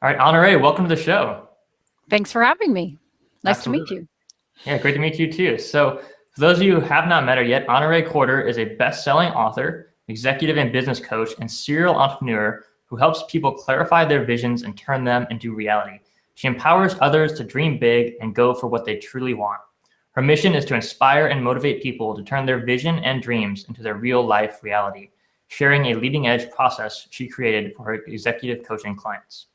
All right, Honorée, welcome to the show. Thanks for having me. Nice Absolutely. to meet you. Yeah, great to meet you too. So for those of you who have not met her yet, Honorée Corder is a best-selling author, executive and business coach, and serial entrepreneur who helps people clarify their visions and turn them into reality. She empowers others to dream big and go for what they truly want. Her mission is to inspire and motivate people to turn their vision and dreams into their real-life reality, sharing a leading-edge process she created for her executive coaching clients.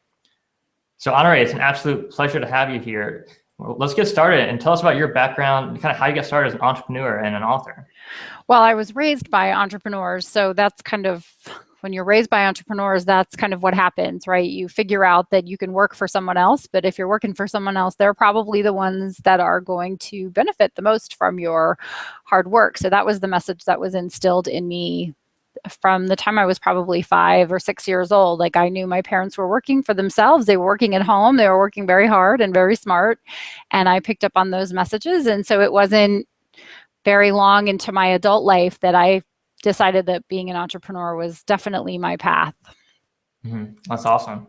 So Honorée, it's an absolute pleasure to have you here. Well, let's get started and tell us about your background, kind of how you got started as an entrepreneur and an author. Well, I was raised by entrepreneurs, so that's kind of, when you're raised by entrepreneurs, that's kind of what happens, right? You figure out that you can work for someone else, but if you're working for someone else, they're probably the ones that are going to benefit the most from your hard work. So that was the message that was instilled in me from the time I was probably 5 or 6 years old. Like, I knew my parents were working for themselves. They were working at home. They were working very hard and very smart. And I picked up on those messages. And so it wasn't very long into my adult life that I decided that being an entrepreneur was definitely my path. That's awesome.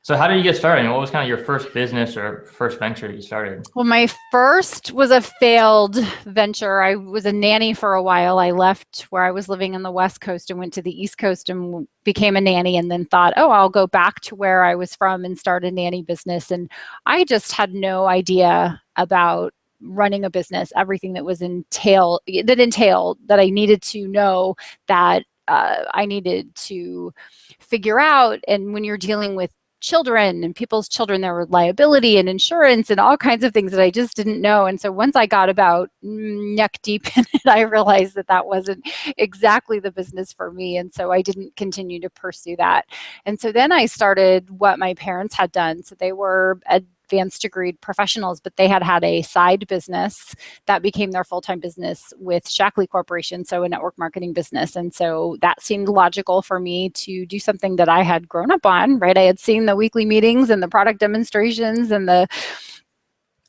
So how did you get started? And what was kind of your first business or first venture that you started? Well, my first was a failed venture. I was a nanny for a while. I left where I was living on the West Coast and went to the East Coast and became a nanny, and then thought, oh, I'll go back to where I was from and start a nanny business. And I just had no idea about running a business, everything that was entailed that I needed to know, that I needed to figure out. And when you're dealing with children and people's children, there were liability and insurance and all kinds of things that I just didn't know. And so once I got about neck deep in it, I realized that that wasn't exactly the business for me. And so I didn't continue to pursue that. And so then I started what my parents had done. So they were advanced degree professionals, but they had had a side business that became their full-time business with Shackley Corporation, so a network marketing business. And so that seemed logical for me to do something that I had grown up on, right? I had seen the weekly meetings and the product demonstrations and the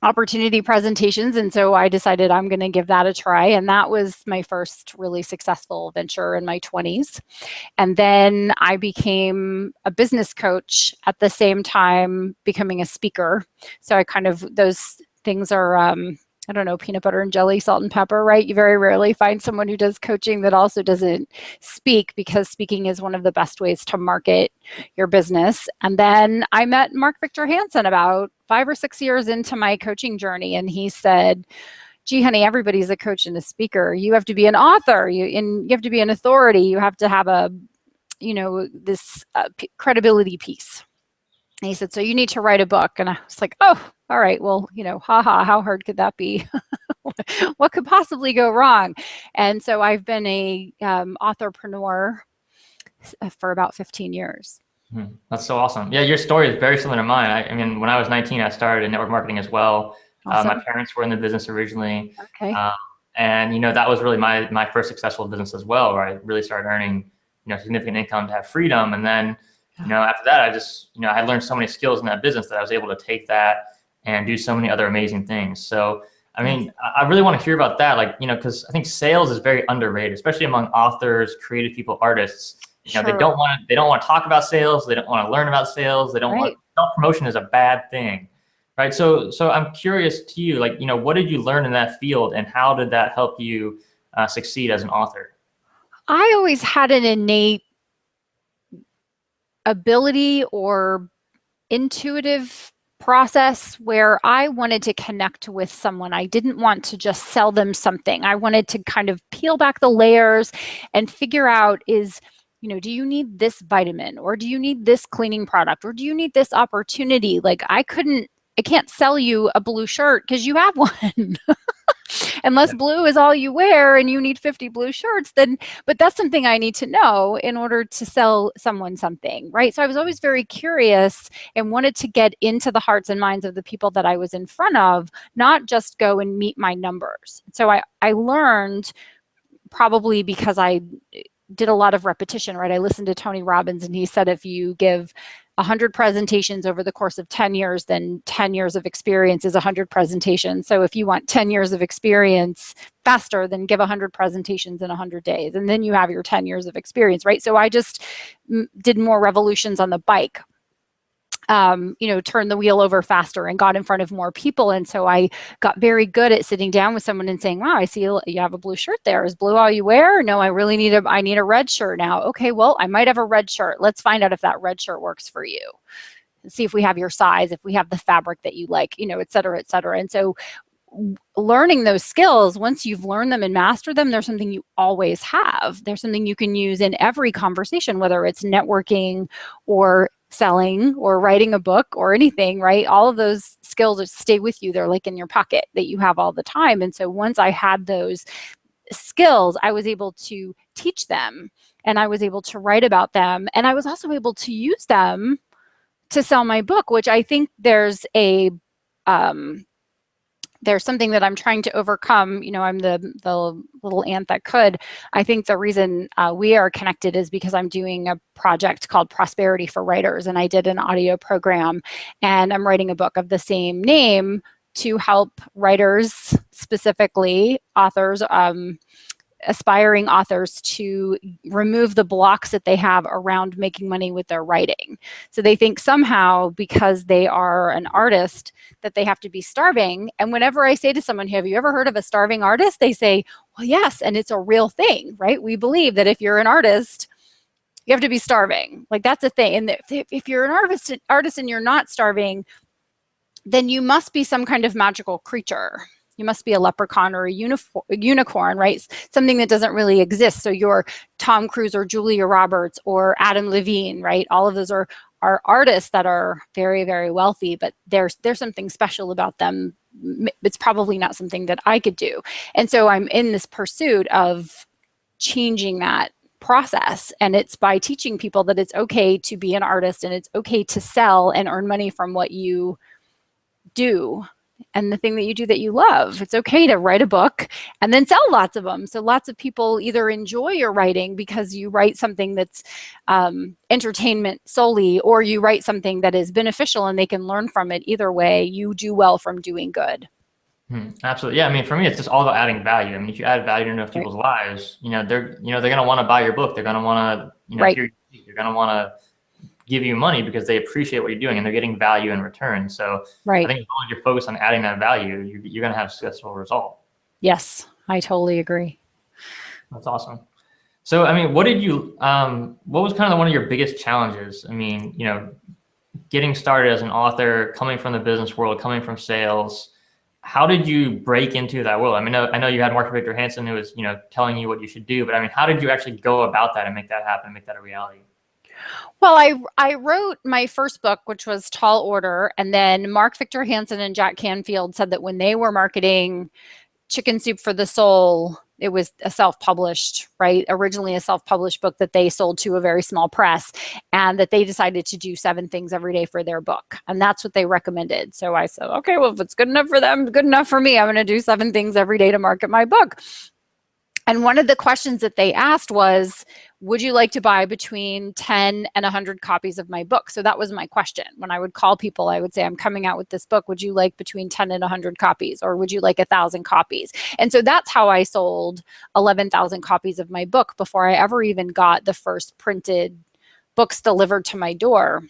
opportunity presentations. And so I decided I'm going to give that a try. And that was my first really successful venture in my 20s. And then I became a business coach at the same time becoming a speaker. So I kind of, those things are, I don't know, peanut butter and jelly, salt and pepper, right? You very rarely find someone who does coaching that also doesn't speak, because speaking is one of the best ways to market your business. And then I met Mark Victor Hansen about 5 or 6 years into my coaching journey. And he said, gee, honey, everybody's a coach and a speaker. You have to be an author. You have to be an authority. You have to have a, this credibility piece. And he said, so you need to write a book. And I was like, oh, all right, well, haha, how hard could that be? What could possibly go wrong? And so I've been a authorpreneur for about 15 years. That's so awesome. Yeah, your story is very similar to mine. I mean, when I was 19, I started in network marketing as well. Awesome. My parents were in the business originally. Okay. And, that was really my first successful business as well, where I really started earning, significant income to have freedom. And then, after that, I just, I learned so many skills in that business that I was able to take that and do so many other amazing things. So, I mean, I really want to hear about that, like, because I think sales is very underrated, especially among authors, creative people, artists. Sure. They don't want to talk about sales. They don't want to learn about sales. They don't want, self-promotion is a bad thing, right? So I'm curious to you, like, what did you learn in that field, and how did that help you succeed as an author? I always had an innate ability or intuitive process where I wanted to connect with someone. I didn't want to just sell them something. I wanted to kind of peel back the layers and figure out, do you need this vitamin, or do you need this cleaning product, or do you need this opportunity? Like, I can't sell you a blue shirt because you have one. Unless blue is all you wear and you need 50 blue shirts, but that's something I need to know in order to sell someone something, right? So I was always very curious and wanted to get into the hearts and minds of the people that I was in front of, not just go and meet my numbers. So I learned, probably because I did a lot of repetition, right? I listened to Tony Robbins, and he said, if you give 100 presentations over the course of 10 years, then 10 years of experience is 100 presentations. So if you want 10 years of experience faster, then give 100 presentations in 100 days. And then you have your 10 years of experience, right? So I just did more revolutions on the bike. turn the wheel over faster and got in front of more people. And so I got very good at sitting down with someone and saying, wow, I see you have a blue shirt there. Is blue all you wear? No, I need a red shirt now. Okay, well, I might have a red shirt. Let's find out if that red shirt works for you. See if we have your size, if we have the fabric that you like, et cetera, et cetera. And so learning those skills, once you've learned them and mastered them, there's something you always have. There's something you can use in every conversation, whether it's networking or selling or writing a book or anything, right? All of those skills stay with you. They're like in your pocket that you have all the time. And so once I had those skills, I was able to teach them and I was able to write about them. And I was also able to use them to sell my book, which I think there's something that I'm trying to overcome. I'm the little ant that could. I think the reason we are connected is because I'm doing a project called Prosperity for Writers, and I did an audio program, and I'm writing a book of the same name to help writers, specifically authors, aspiring authors, to remove the blocks that they have around making money with their writing. So they think somehow because they are an artist that they have to be starving. And whenever I say to someone, have you ever heard of a starving artist? They say, well, yes. And it's a real thing, right? We believe that if you're an artist, you have to be starving. Like that's a thing. And if you're an artist and you're not starving, then you must be some kind of magical creature. You must be a leprechaun or a unicorn, right? Something that doesn't really exist. So you're Tom Cruise or Julia Roberts or Adam Levine, right? All of those are artists that are very, very wealthy, but there's something special about them. It's probably not something that I could do. And so I'm in this pursuit of changing that process. And it's by teaching people that it's okay to be an artist and it's okay to sell and earn money from what you do and the thing that you do that you love. It's okay to write a book and then sell lots of them. So lots of people either enjoy your writing because you write something that's entertainment solely, or you write something that is beneficial and they can learn from it. Either way, you do well from doing good. Absolutely. Yeah. I mean, for me, it's just all about adding value. I mean, if you add value to enough people's lives, they're going to want to buy your book. They're going to want to, hear you. They're going to want to give you money because they appreciate what you're doing and they're getting value in return. So I think as long as you're focused on adding that value, you're going to have a successful result. Yes, I totally agree. That's awesome. So, I mean, what was kind of one of your biggest challenges? I mean, getting started as an author, coming from the business world, coming from sales, how did you break into that world? I mean, I know you had Mark Victor Hansen who was, telling you what you should do, but I mean, how did you actually go about that and make that happen, make that a reality? Well, I wrote my first book, which was Tall Order, and then Mark Victor Hansen and Jack Canfield said that when they were marketing Chicken Soup for the Soul, it was a self-published, right? Originally a self-published book that they sold to a very small press, and that they decided to do 7 things every day for their book. And that's what they recommended. So I said, okay, well, if it's good enough for them, good enough for me. I'm going to do 7 things every day to market my book. And one of the questions that they asked was, would you like to buy between 10 and 100 copies of my book? So that was my question. When I would call people, I would say, I'm coming out with this book. Would you like between 10 and 100 copies? Or would you like 1,000 copies? And so that's how I sold 11,000 copies of my book before I ever even got the first printed books delivered to my door.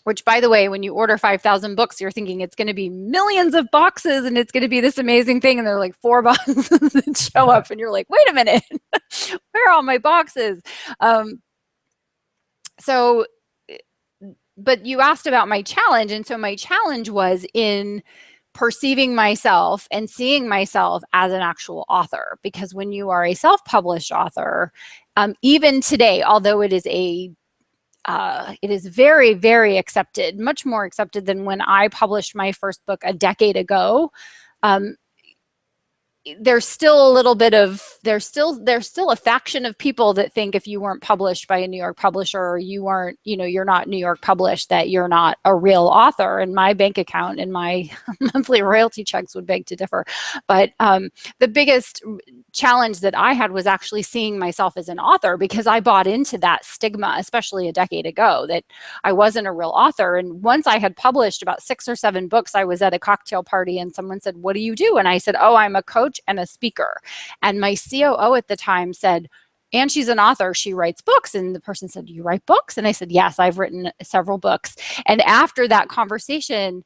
Which, by the way, when you order 5,000 books, you're thinking it's going to be millions of boxes and it's going to be this amazing thing. And they're like 4 boxes that show up and you're like, wait a minute, where are all my boxes? But you asked about my challenge. And so my challenge was in perceiving myself and seeing myself as an actual author. Because when you are a self-published author, even today, although it is very, very accepted, much more accepted than when I published my first book a decade ago. There's still a little bit of, there's still a faction of people that think if you weren't published by a New York publisher, or you weren't, you're not New York published, that you're not a real author. And my bank account and my monthly royalty checks would beg to differ. But the biggest challenge that I had was actually seeing myself as an author, because I bought into that stigma, especially a decade ago, that I wasn't a real author. And once I had published about 6 or 7 books, I was at a cocktail party and someone said, what do you do? And I said, oh, I'm a coach and a speaker. And my COO at the time said, and she's an author. She writes books. And the person said, "Do you write books?" And I said, "Yes, I've written several books." And after that conversation,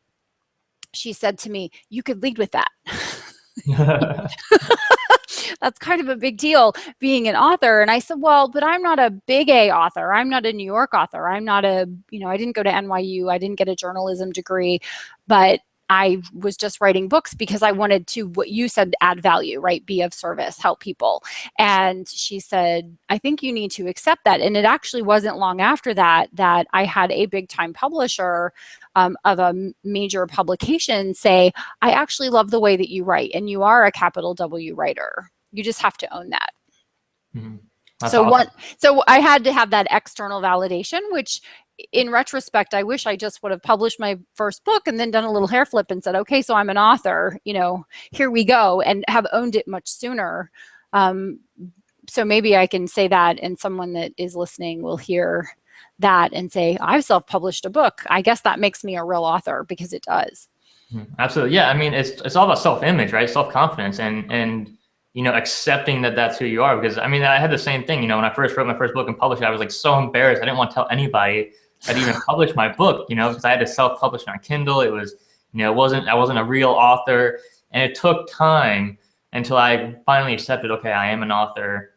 she said to me, "You could lead with that." That's kind of a big deal, being an author. And I said, "Well, but I'm not a big A author. I'm not a New York author. I'm not a, I didn't go to NYU. I didn't get a journalism degree, but I was just writing books because I wanted to, what you said, add value, right? Be of service, help people." And she said, "I think you need to accept that." And it actually wasn't long after that that I had a big time publisher of a major publication say, "I actually love the way that you write, and you are a capital W writer. You just have to own that." Mm-hmm. So awesome. so I had to have that external validation, which in retrospect, I wish I just would have published my first book and then done a little hair flip and said, "Okay, so I'm an author, here we go," and have owned it much sooner. So maybe I can say that, and someone that is listening will hear that and say, "I've self-published a book. I guess that makes me a real author," because it does. Absolutely. Yeah. I mean, it's all about self-image, right? Self-confidence and accepting that that's who you are. Because I mean, I had the same thing, when I first wrote my first book and published it, I was like so embarrassed. I didn't want to tell anybody I'd even published my book, because I had to self-publish on Kindle. It was, I wasn't a real author, and it took time until I finally accepted, okay, I am an author.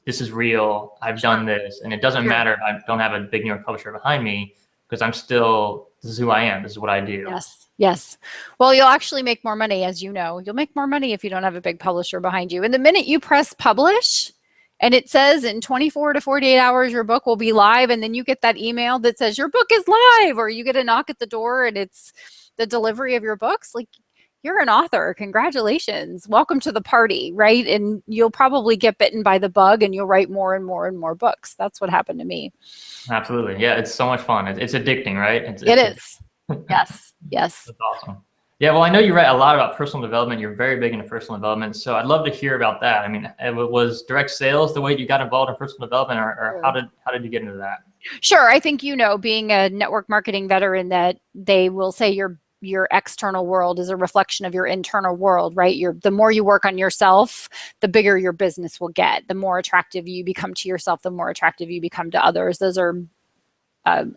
This is real. I've done this, and it doesn't matter if I don't have a big New York publisher behind me, because this is who I am. This is what I do. Yes. Yes. Well, you'll actually make more money, as you know. You'll make more money if you don't have a big publisher behind you. And the minute you press publish and it says in 24 to 48 hours, your book will be live, and then you get that email that says your book is live, or you get a knock at the door and it's the delivery of your books, like, you're an author. Congratulations. Welcome to the party, right? And you'll probably get bitten by the bug and you'll write more and more and more books. That's what happened to me. Absolutely. Yeah, it's so much fun. It's addicting, right? It is. Yes. Yes. That's awesome. Yeah, well, I know you write a lot about personal development. You're very big into personal development. So I'd love to hear about that. I mean, was direct sales the way you got involved in personal development, or how did you get into that? Sure. I think, being a network marketing veteran, that they will say your external world is a reflection of your internal world, right? The more you work on yourself, the bigger your business will get. The more attractive you become to yourself, the more attractive you become to others. Those are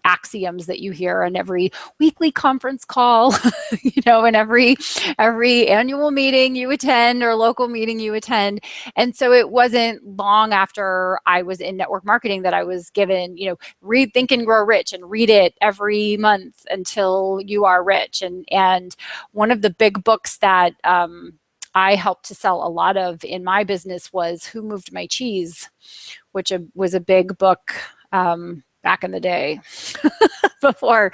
axioms that you hear in every weekly conference call, in every annual meeting you attend or local meeting you attend. And so it wasn't long after I was in network marketing that I was given, read Think and Grow Rich, and read it every month until you are rich. And one of the big books that I helped to sell a lot of in my business was Who Moved My Cheese, which was a big book back in the day, before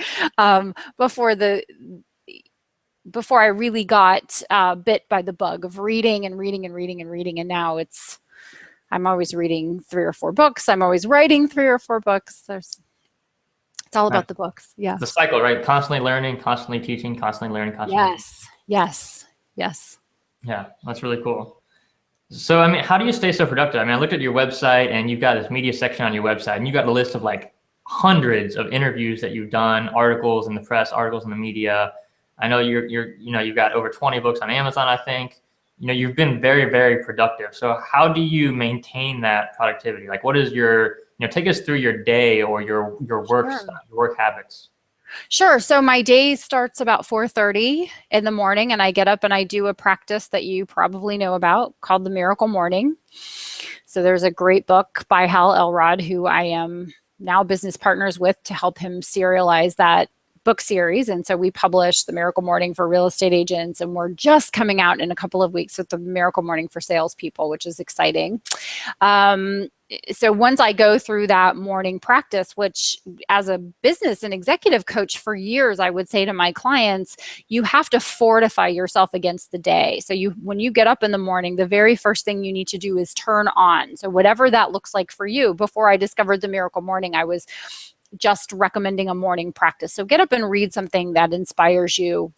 I really got bit by the bug of reading and reading and reading and reading. And now I'm always reading 3 or 4 books. I'm always writing 3 or 4 books. It's all about the books. Yeah. The cycle, right? Constantly learning, constantly teaching, constantly learning, constantly. Yes. Yes. Yes. Yeah, that's really cool. So, I mean, how do you stay so productive? I mean, I looked at your website, and you've got this media section on your website, and you've got a list of like hundreds of interviews that you've done, articles in the press, articles in the media. I know you've got over 20 books on Amazon, I think. You've been very, very productive. So how do you maintain that productivity? Like, what is your, take us through your day or your work stuff, your work habits. Sure. So my day starts about 4:30 in the morning, and I get up and I do a practice that you probably know about called the Miracle Morning. So there's a great book by Hal Elrod, who I am now business partners with to help him serialize that book series. And so we publish the Miracle Morning for real estate agents, and we're just coming out in a couple of weeks with the Miracle Morning for salespeople, which is exciting. So once I go through that morning practice, which as a business and executive coach for years, I would say to my clients, you have to fortify yourself against the day. So when you get up in the morning, the very first thing you need to do is turn on. So whatever that looks like for you. Before I discovered the Miracle Morning, I was just recommending a morning practice. So get up and read something that inspires you.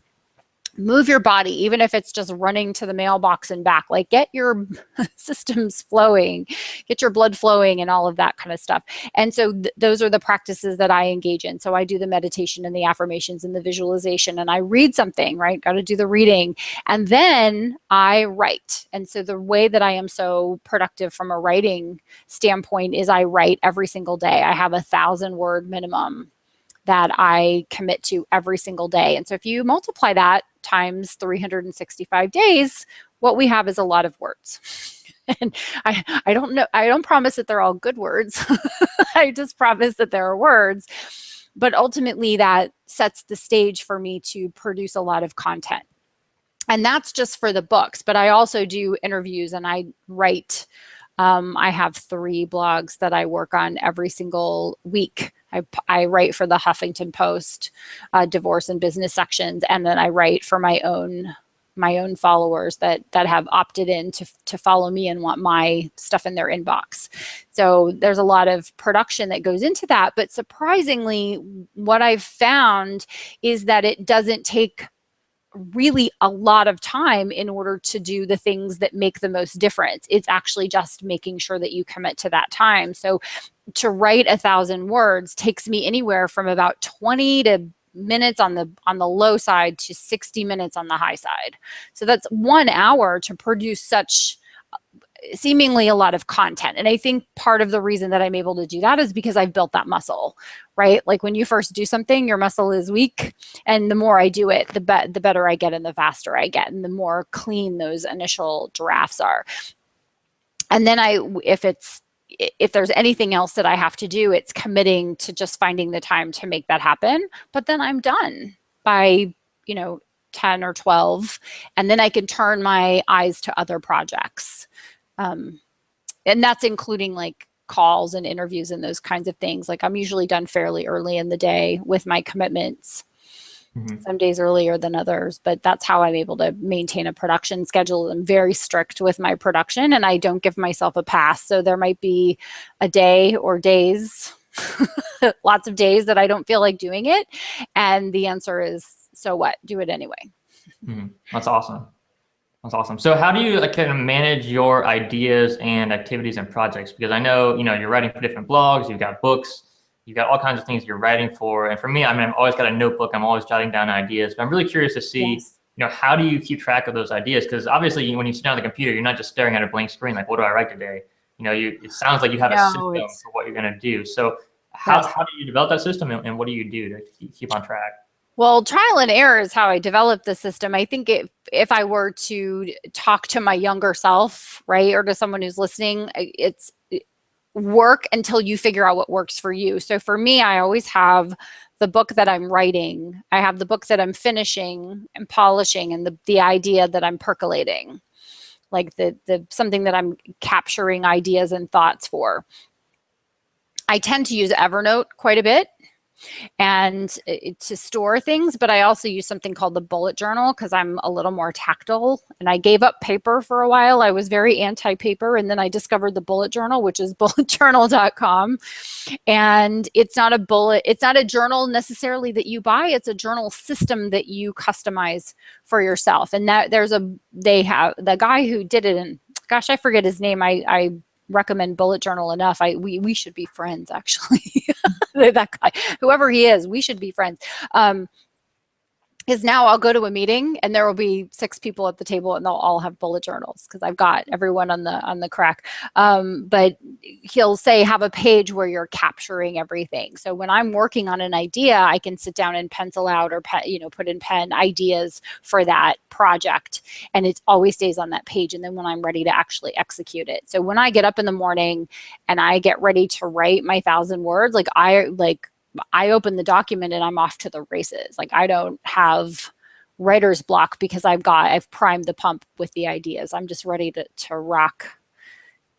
Move your body, even if it's just running to the mailbox and back. Like, get your systems flowing, get your blood flowing, and all of that kind of stuff. And so those are the practices that I engage in. So I do the meditation and the affirmations and the visualization, and I read something, right? Got to do the reading. And then I write. And so the way that I am so productive from a writing standpoint is I write every single day. I have 1,000-word minimum that I commit to every single day. And so if you multiply that times 365 days, what we have is a lot of words. And I don't know, I don't promise that they're all good words. I just promise that there are words. But ultimately that sets the stage for me to produce a lot of content. And that's just for the books, but I also do interviews and I write. I have 3 blogs that I work on every single week. I write for the Huffington Post, divorce and business sections, and then I write for my own followers that have opted in to follow me and want my stuff in their inbox. So there's a lot of production that goes into that. But surprisingly, what I've found is that it doesn't take really a lot of time in order to do the things that make the most difference. It's actually just making sure that you commit to that time. So to write 1,000 words takes me anywhere from about 20 minutes on the low side to 60 minutes on the high side. So that's 1 hour to produce such seemingly a lot of content. And I think part of the reason that I'm able to do that is because I've built that muscle, right? Like when you first do something, your muscle is weak. And the more I do it, the better I get and the faster I get and the more clean those initial drafts are. And then if there's anything else that I have to do, it's committing to just finding the time to make that happen. But then I'm done by, 10 or 12. And then I can turn my eyes to other projects. And that's including like calls and interviews and those kinds of things. Like I'm usually done fairly early in the day with my commitments. Some days earlier than others, but that's how I'm able to maintain a production schedule. I'm very strict with my production and I don't give myself a pass. So there might be a day or days, lots of days that I don't feel like doing it. And the answer is, so what? Do it anyway. That's awesome. That's awesome. So how do you kind of manage your ideas and activities and projects? Because I know, you're writing for different blogs, you've got books, you've got all kinds of things you're writing for. And for me, I've always got a notebook. I'm always jotting down ideas. But I'm really curious to see, how do you keep track of those ideas? Because obviously, when you sit down at the computer, you're not just staring at a blank screen. Like, what do I write today? It sounds like you have a system for what you're going to do. So how do you develop that system and what do you do to keep on track? Well, trial and error is how I developed the system. I think if I were to talk to my younger self, right, or to someone who's listening, it's work until you figure out what works for you. So for me, I always have the book that I'm writing. I have the book that I'm finishing and polishing and the idea that I'm percolating, like the something that I'm capturing ideas and thoughts for. I tend to use Evernote quite a bit and to store things, but I also use something called the bullet journal because I'm a little more tactile and I gave up paper for a while. I was very anti-paper and then I discovered the bullet journal, which is bulletjournal.com. And it's not a journal necessarily that you buy. It's a journal system that you customize for yourself. And they have the guy who did it, and gosh, I forget his name. I recommend bullet journal enough. We should be friends, actually. That guy, whoever he is, we should be friends. Is now I'll go to a meeting and there will be 6 people at the table and they'll all have bullet journals because I've got everyone on the crack. But he'll say, have a page where you're capturing everything. So when I'm working on an idea, I can sit down and pencil out or put in pen ideas for that project. And it always stays on that page. And then when I'm ready to actually execute it. So when I get up in the morning and I get ready to write my 1,000 words, I open the document and I'm off to the races. Like I don't have writer's block because I've primed the pump with the ideas. I'm just ready to rock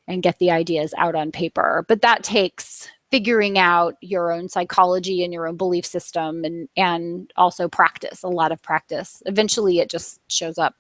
and get the ideas out on paper. But that takes figuring out your own psychology and your own belief system and also practice, a lot of practice. Eventually it just shows up.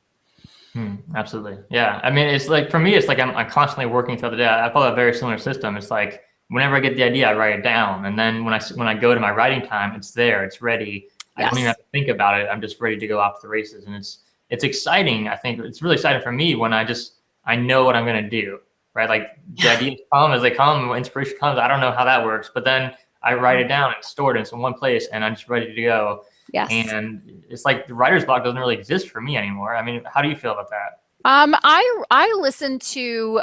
Absolutely. Yeah. I mean, it's like, for me, it's like I'm constantly working throughout the day. I follow a very similar system. It's like, whenever I get the idea, I write it down. And then when I go to my writing time, it's there, it's ready. I don't even have to think about it. I'm just ready to go off the races. And it's exciting. I think it's really exciting for me when I know what I'm going to do, right? Like the ideas come as they come, inspiration comes. I don't know how that works, but then I write it down and store it in one place and I'm just ready to go. Yes. And it's like the writer's block doesn't really exist for me anymore. I mean, how do you feel about that? I listened to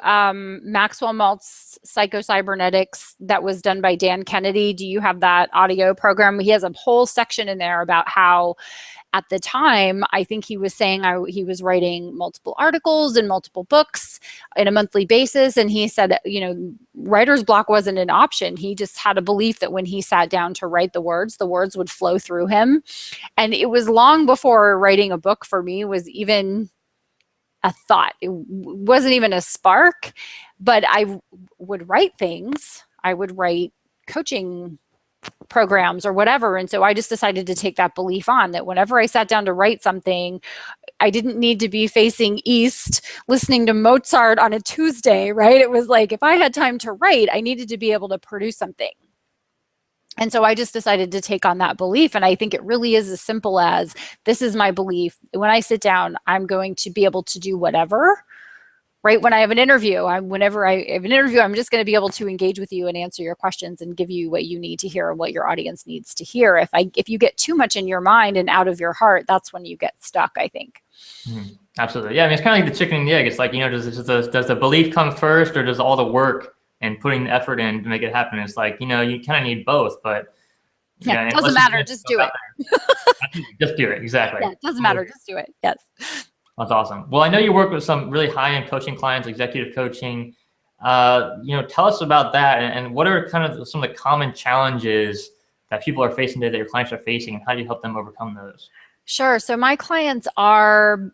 Maxwell Maltz's Psycho-Cybernetics that was done by Dan Kennedy. Do you have that audio program? He has a whole section in there about how at the time, I think he was saying he was writing multiple articles and multiple books on a monthly basis. And he said, writer's block wasn't an option. He just had a belief that when he sat down to write the words would flow through him. And it was long before writing a book for me was even a thought. It wasn't even a spark, but I would write things. I would write coaching programs or whatever. And so I just decided to take that belief on that whenever I sat down to write something, I didn't need to be facing east, listening to Mozart on a Tuesday, right? It was like, if I had time to write, I needed to be able to produce something. And so I just decided to take on that belief. And I think it really is as simple as, this is my belief. When I sit down, I'm going to be able to do whatever, right? When I have an interview, whenever I have an interview, I'm just going to be able to engage with you and answer your questions and give you what you need to hear and what your audience needs to hear. If you get too much in your mind and out of your heart, that's when you get stuck, I think. Mm-hmm. Absolutely. Yeah. I mean, it's kind of like the chicken and the egg. It's like, does the belief come first, or does all the work and putting the effort in to make it happen? It's like, you kind of need both, but yeah, it doesn't matter. Just do it. Just do it. Exactly. Yeah, it doesn't matter. Just do it. Yes. That's awesome. Well, I know you work with some really high-end coaching clients, executive coaching. Tell us about that, and what are kind of some of the common challenges that people are facing today, that your clients are facing, and how do you help them overcome those? Sure. So my clients are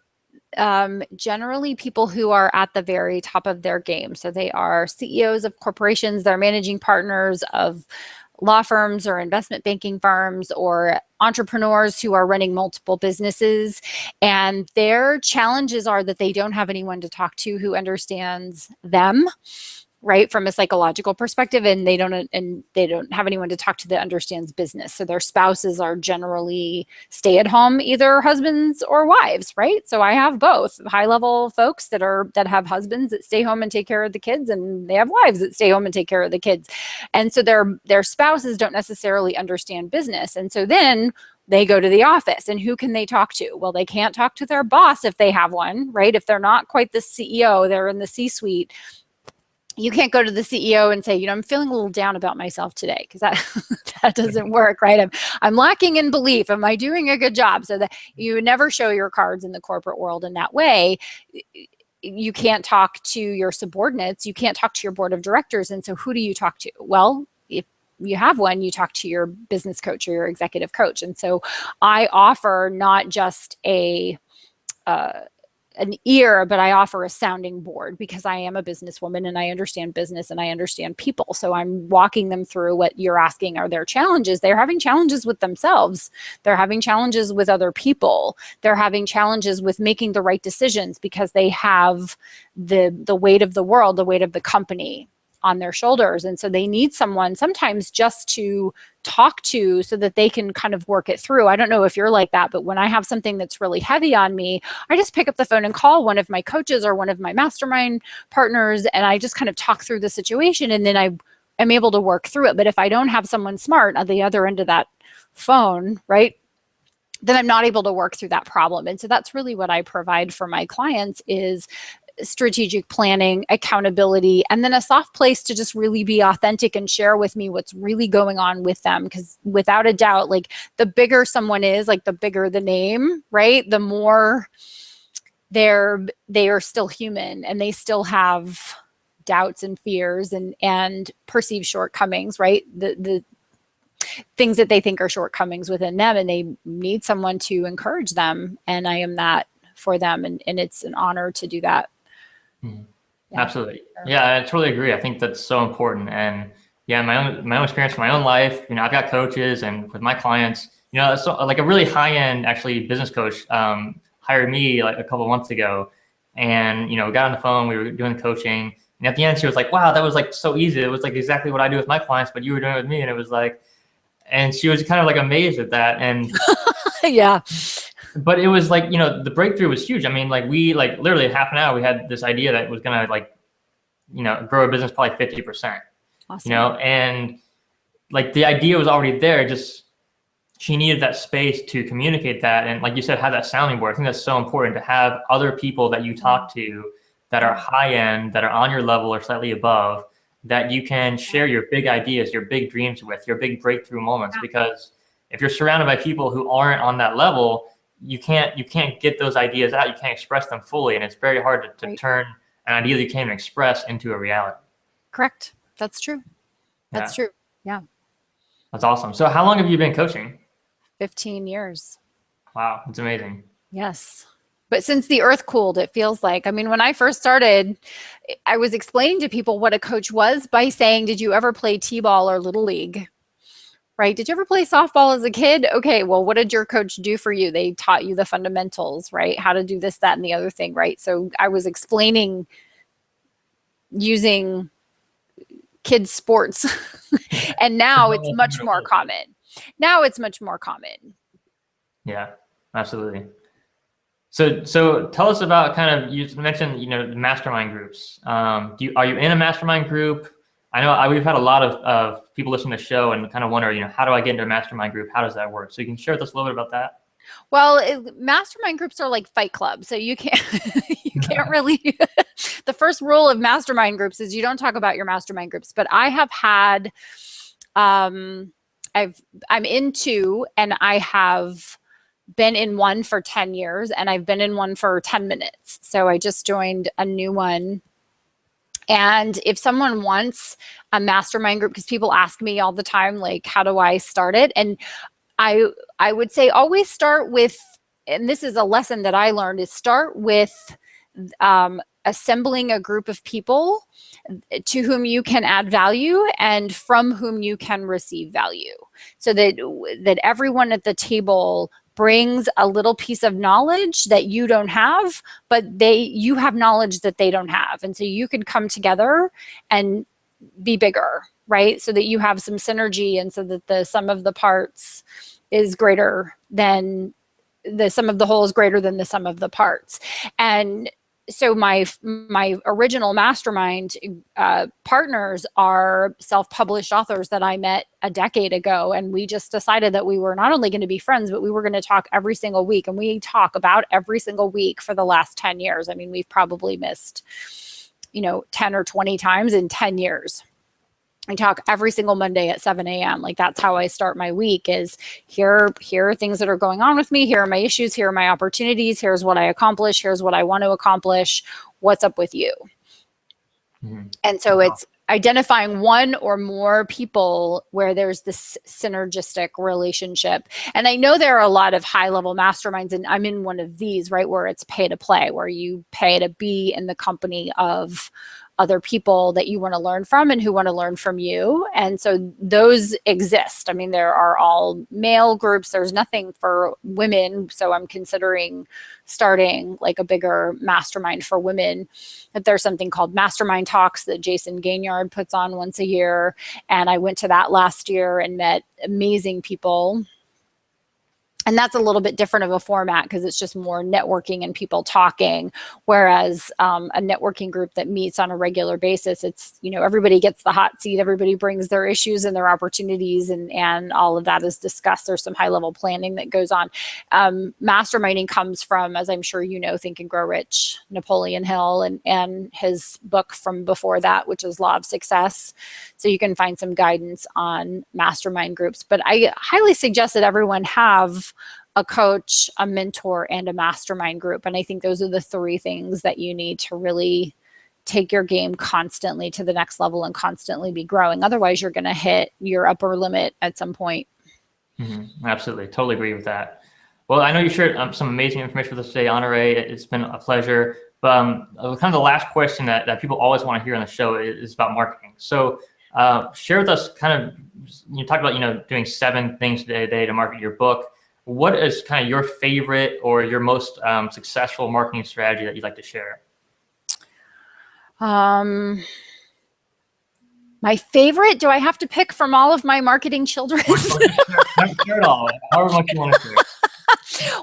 generally people who are at the very top of their game. So they are CEOs of corporations, they're managing partners of law firms or investment banking firms, or entrepreneurs who are running multiple businesses. And their challenges are that they don't have anyone to talk to who understands them, right, from a psychological perspective, and they don't have anyone to talk to that understands business. So their spouses are generally stay-at-home, either husbands or wives, right? So I have both high-level folks that have husbands that stay home and take care of the kids, and they have wives that stay home and take care of the kids. And so their spouses don't necessarily understand business. And so then they go to the office, and who can they talk to? Well, they can't talk to their boss if they have one, right? If they're not quite the CEO, they're in the C-suite. You can't go to the CEO and say, I'm feeling a little down about myself today, because that doesn't work, right? I'm lacking in belief. Am I doing a good job? So that you never show your cards in the corporate world in that way. You can't talk to your subordinates. You can't talk to your board of directors. And so who do you talk to? Well, if you have one, you talk to your business coach or your executive coach. And so I offer not just an ear, but I offer a sounding board, because I am a businesswoman and I understand business and I understand people. So I'm walking them through what you're asking are their challenges. They're having challenges with themselves. They're having challenges with other people. They're having challenges with making the right decisions, because they have the weight of the world, the weight of the company on their shoulders. And so they need someone sometimes just to talk to, so that they can kind of work it through. I don't know if you're like that, but when I have something that's really heavy on me, I just pick up the phone and call one of my coaches or one of my mastermind partners, and I just kind of talk through the situation, and then I'm able to work through it. But if I don't have someone smart on the other end of that phone, right, then I'm not able to work through that problem. And so that's really what I provide for my clients, is strategic planning, accountability, and then a soft place to just really be authentic and share with me what's really going on with them. Because without a doubt, like, the bigger someone is, like the bigger the name, right, the more they are still human, and they still have doubts and fears and perceived shortcomings, right? The things that they think are shortcomings within them, and they need someone to encourage them. And I am that for them. And it's an honor to do that. Mm-hmm. Yeah. Absolutely. Yeah, I totally agree. I think that's so important. And yeah, my own experience from my own life, I've got coaches, and with my clients, so like a really high-end actually business coach hired me like a couple of months ago, and, we got on the phone, we were doing the coaching, and at the end she was like, wow, that was like so easy. It was like exactly what I do with my clients, but you were doing it with me. And it was like, And she was kind of like amazed at that. And yeah. but it was like, the breakthrough was huge. I mean, like we like literally half an hour, we had this idea that was going to like, grow a business probably 50%, Awesome. And like the idea was already there. Just she needed that space to communicate that. And like you said, have that sounding board. I think that's so important to have other people that you talk to that are high end, that are on your level or slightly above, that you can share your big ideas, your big dreams with, your big breakthrough moments. Because if you're surrounded by people who aren't on that level, you can't get those ideas out. You can't express them fully. And it's very hard to turn an idea that you can't even express into a reality. Correct. That's true. That's true. Yeah. That's awesome. So how long have you been coaching? 15 years. Wow. That's amazing. Yes. But since the earth cooled, it feels like, I mean, when I first started, I was explaining to people what a coach was by saying, did you ever play t-ball or little league? Right? Did you ever play softball as a kid? Okay, well, what did your coach do for you? They taught you the fundamentals, right? How to do this, that, and the other thing, right? So I was explaining using kids' sports. And now it's much more common. Now it's much more common. Yeah, absolutely. So tell us about kind of, you mentioned, mastermind groups. Are you in a mastermind group? I know we've had a lot of people listening to the show and kind of wonder, how do I get into a mastermind group? How does that work? So you can share with us a little bit about that. Well, mastermind groups are like Fight Club. So you can't really, the first rule of mastermind groups is you don't talk about your mastermind groups, but I have had, I'm in two, and I have been in one for 10 years, and I've been in one for 10 minutes. So I just joined a new one. And if someone wants a mastermind group, because people ask me all the time, like, how do I start it? And I would say always start with, and this is a lesson that I learned, is start with assembling a group of people to whom you can add value and from whom you can receive value, so that everyone at the table brings a little piece of knowledge that you don't have, but you have knowledge that they don't have. And so you can come together and be bigger, right? So that you have some synergy, and so that the sum of the parts is greater than the sum of the whole is greater than the sum of the parts. And so my original mastermind partners are self-published authors that I met a decade ago. And we just decided that we were not only going to be friends, but we were going to talk every single week. And we talk about every single week for the last 10 years. I mean, we've probably missed, 10 or 20 times in 10 years. I talk every single Monday at 7 a.m. Like, that's how I start my week, is here are things that are going on with me. Here are my issues. Here are my opportunities. Here's what I accomplish. Here's what I want to accomplish. What's up with you? Mm-hmm. And so it's identifying one or more people where there's this synergistic relationship. And I know there are a lot of high-level masterminds, and I'm in one of these, right, where it's pay to play, where you pay to be in the company of other people that you want to learn from and who want to learn from you. And so those exist. I mean, there are all male groups. There's nothing for women. So I'm considering starting like a bigger mastermind for women. That there's something called Mastermind Talks that Jason Gaignard puts on once a year. And I went to that last year and met amazing people. And that's a little bit different of a format, because it's just more networking and people talking. Whereas a networking group that meets on a regular basis, it's, everybody gets the hot seat, everybody brings their issues and their opportunities, and all of that is discussed. There's some high level planning that goes on. Masterminding comes from, as I'm sure you know, Think and Grow Rich, Napoleon Hill, and his book from before that, which is Law of Success. So you can find some guidance on mastermind groups. But I highly suggest that everyone have a coach, a mentor, and a mastermind group. And I think those are the three things that you need to really take your game constantly to the next level and constantly be growing. Otherwise, you're going to hit your upper limit at some point. Mm-hmm. Absolutely. Totally agree with that. Well, I know you shared some amazing information with us today, Honorée. It's been a pleasure. But kind of the last question that people always want to hear on the show is about marketing. So share with us kind of, you talked about, doing 7 things a day to market your book. What is kind of your favorite or your most successful marketing strategy that you'd like to share? My favorite? Do I have to pick from all of my marketing children? Share it all, however much you want to share.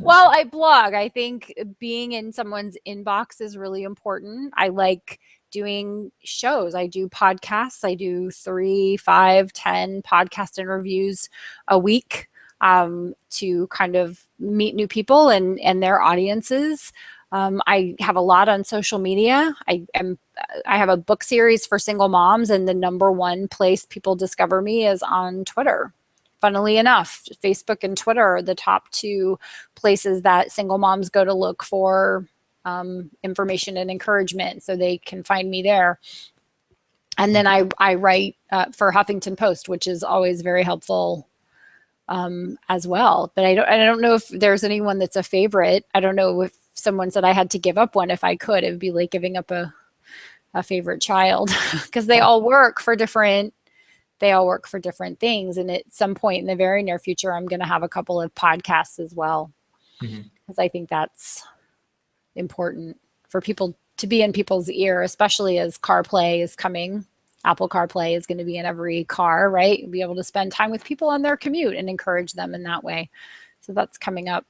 Well, I blog. I think being in someone's inbox is really important. I like doing shows. I do podcasts. I do 3, 5, 10 podcast interviews a week to kind of meet new people and their audiences. I have a lot on social media. I have a book series for single moms, and the #1 place people discover me is on Twitter. Funnily enough, Facebook and Twitter are the top 2 places that single moms go to look for information and encouragement, so they can find me there. And then I write for Huffington Post, which is always very helpful as well. But I don't know if there's anyone that's a favorite. I don't know if someone said I had to give up one. If I could, it would be like giving up a favorite child, because they all work for different things. And at some point in the very near future, I'm going to have a couple of podcasts as well, because I think that's important for people to be in people's ear, especially as CarPlay is coming. Apple CarPlay is going to be in every car, right? You'll be able to spend time with people on their commute and encourage them in that way. So that's coming up.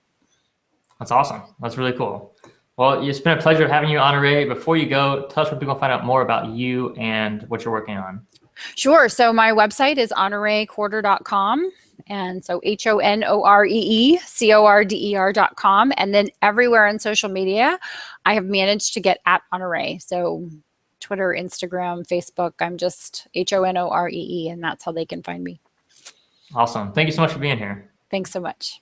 That's awesome. That's really cool. Well, it's been a pleasure having you, Honorée. Before you go, tell us where people can find out more about you and what you're working on. Sure. So my website is honoreecorder.com. And so HONOREECORDER.com. And then everywhere on social media, I have managed to get at Honoree. So Twitter, Instagram, Facebook, I'm just HONOREE, and that's how they can find me. Awesome. Thank you so much for being here. Thanks so much.